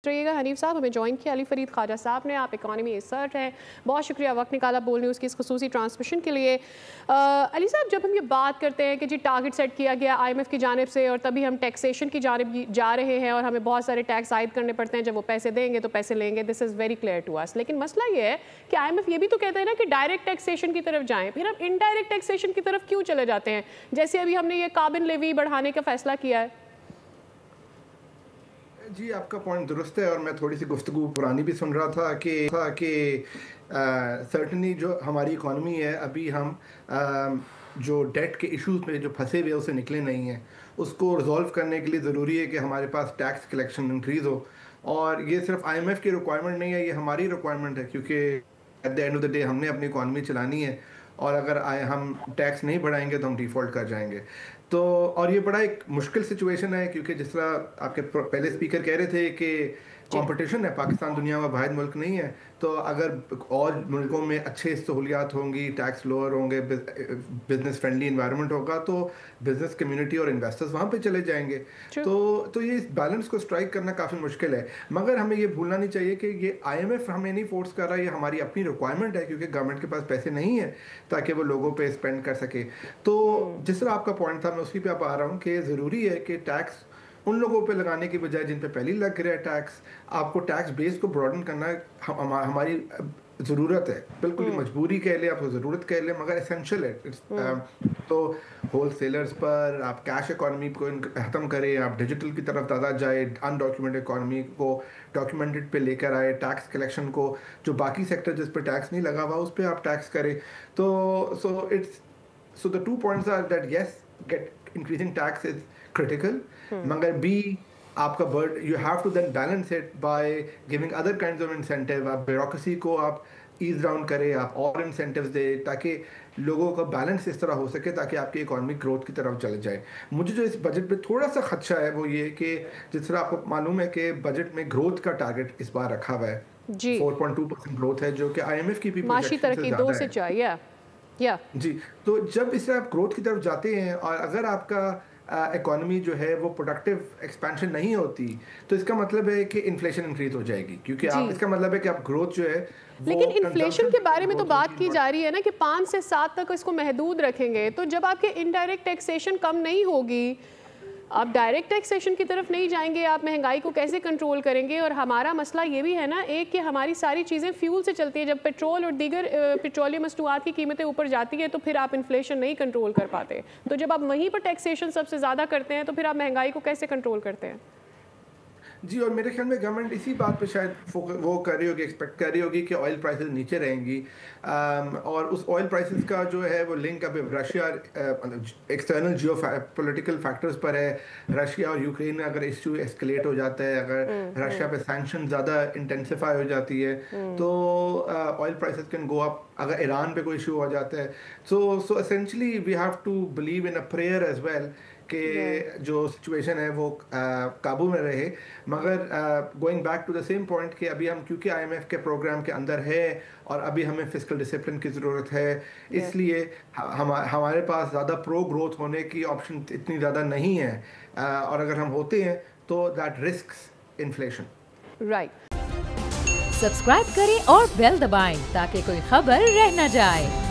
रहिएगा। हनीफ साहब हमें ज्वाइन किया अली फरीद ख्वाजा साहब ने, आप इकॉनमी एक्सपर्ट हैं, बहुत शुक्रिया वक्त निकाला बोल न्यूज़ की इस खसूसी ट्रांसमिशन के लिए। अली साहब, जब हम ये बात करते हैं कि जी टारगेट सेट किया गया IMF की जानिब से और तभी हम टैक्सेशन की जानिब जा रहे हैं और हमें बहुत सारे टैक्स आयद करने पड़ते हैं, जब वो पैसे देंगे तो पैसे लेंगे, this is very clear to us. लेकिन मसला ये है कि IMF ये भी तो कहते हैं ना कि डायरेक्ट टैक्सेशन की तरफ जाएँ, फिर हम इनडायरेक्ट टैक्सेशन की तरफ क्यों चले जाते हैं? जैसे अभी हमने ये कार्बन लेवी बढ़ाने का फैसला किया है। जी, आपका पॉइंट दुरुस्त है और मैं थोड़ी सी गुफ्तगू पुरानी भी सुन रहा था कि सर्टनली जो हमारी इकॉनमी है, अभी हम जो डेट के इश्यूज में जो फंसे हुए उससे निकले नहीं हैं। उसको रिजॉल्व करने के लिए ज़रूरी है कि हमारे पास टैक्स कलेक्शन इंक्रीज़ हो, और ये सिर्फ IMF की रिक्वायरमेंट नहीं है, ये हमारी रिक्वायरमेंट है, क्योंकि at the end of the day हमने अपनी इकॉनमी चलानी है, और अगर हम टैक्स नहीं बढ़ाएंगे तो हम डिफ़ॉल्ट कर जाएंगे। तो और ये बड़ा एक मुश्किल सिचुएशन है, क्योंकि जिस तरह आपके पहले स्पीकर कह रहे थे कि कंपटीशन है, पाकिस्तान दुनिया में वाहिद मुल्क नहीं है, तो अगर और मुल्कों में अच्छे सहूलियात होंगी, टैक्स लोअर होंगे, बिजनेस फ्रेंडली इन्वायरमेंट होगा, तो बिजनेस कम्युनिटी और इन्वेस्टर्स वहाँ पे चले जाएंगे। तो ये इस बैलेंस को स्ट्राइक करना काफ़ी मुश्किल है, मगर हमें ये भूलना नहीं चाहिए कि ये IMF हमें नहीं फोर्स कर रहा, ये हमारी अपनी रिक्वायरमेंट है, क्योंकि गवर्नमेंट के पास पैसे नहीं है ताकि वो लोगों पर स्पेंड कर सके। तो जिस तरह आपका पॉइंट था, मैं उसी पर आ रहा हूँ कि ज़रूरी है कि टैक्स उन लोगों पे लगाने की बजाय जिन पे पहले लग रहा है टैक्स, आपको टैक्स बेस को ब्रॉडन करना हमारी ज़रूरत है। बिल्कुल मजबूरी कह ले, आपको ज़रूरत कह ले, मगर एसेंशियल है। तो होल सेलर्स पर आप कैश इकॉनमी को ख़त्म करें, आप डिजिटल की तरफ ज़्यादा जाए, अनडॉक्यूमेंटेड इकॉनमी को डॉक्यूमेंटेड पे लेकर आए, टैक्स कलेक्शन को, जो बाकी सेक्टर जिस पर टैक्स नहीं लगा हुआ उस पर आप टैक्स करें। तो so the 2 points are that yes, get increasing tax is critical, मगर B आपका बर्ड you have to then balance it by giving other kinds of incentive. आप ब्यूरोक्रेसी को आप ईज डाउन करें, आप और इंसेंटिव्स दे, ताकि लोगों का बैलेंस इस तरह हो सके ताकि आपकी इकॉनमिक ग्रोथ की तरफ चले जाए। मुझे जो इस बजट पे थोड़ा सा खदशा है वो ये कि जिस तरह आपको मालूम है कि बजट में ग्रोथ का टारगेट इस बार रखा हुआ है, 4.2% ग्रोथ है, जो कि IMF की भी माशी तरक्की 2 से चाहिए। जी, तो जब इस तरह आप ग्रोथ की तरफ जाते हैं और अगर आपका इकॉनमी जो है वो प्रोडक्टिव एक्सपेंशन नहीं होती, तो इसका मतलब है कि इन्फ्लेशन इंक्रीज हो जाएगी, क्योंकि आप इसका मतलब है कि आप ग्रोथ जो है। लेकिन इन्फ्लेशन के बारे में तो बात की जा रही है ना कि 5 से 7 तक इसको महदूद रखेंगे, तो जब आपके इनडायरेक्ट टैक्सेशन कम नहीं होगी, आप डायरेक्ट टैक्सेशन की तरफ नहीं जाएंगे, आप महंगाई को कैसे कंट्रोल करेंगे? और हमारा मसला ये भी है ना एक कि हमारी सारी चीज़ें फ्यूल से चलती है, जब पेट्रोल और दीगर पेट्रोलियम मसनूआत की कीमतें ऊपर जाती है तो फिर आप इन्फ्लेशन नहीं कंट्रोल कर पाते। तो जब आप वहीं पर टैक्सेशन सबसे ज़्यादा करते हैं तो फिर आप महंगाई को कैसे कंट्रोल करते हैं? जी, और मेरे ख्याल में गवर्नमेंट इसी बात पे शायद वो कर रही होगी, एक्सपेक्ट कर रही होगी कि ऑयल प्राइसेस नीचे रहेंगी, और उस ऑयल प्राइसेस का जो है वो लिंक अब रशिया एक्सटर्नल जियोपॉलिटिकल फैक्टर्स पर है। रशिया और यूक्रेन में अगर इशू एस्केलेट हो जाता है, अगर रशिया पे सैंक्शन ज़्यादा इंटेंसिफाई हो जाती है, तो oil prices can go up. अगर ईरान पे कोई इशू हो जाता है, so essentially we have to believe in a prayer as well कि जो सिचुएशन है वो काबू में रहे। मगर going back to the same point कि अभी हम क्योंकि IMF के प्रोग्राम के अंदर है और अभी हमें फिस्कल डिसिप्लिन की ज़रूरत है, इसलिए हमारे पास ज़्यादा प्रो ग्रोथ होने की ऑप्शन इतनी ज़्यादा नहीं है, और अगर हम होते हैं तो that risks inflation. Right, subscribe करें और बेल दबाएं ताकि कोई खबर रह न जाए।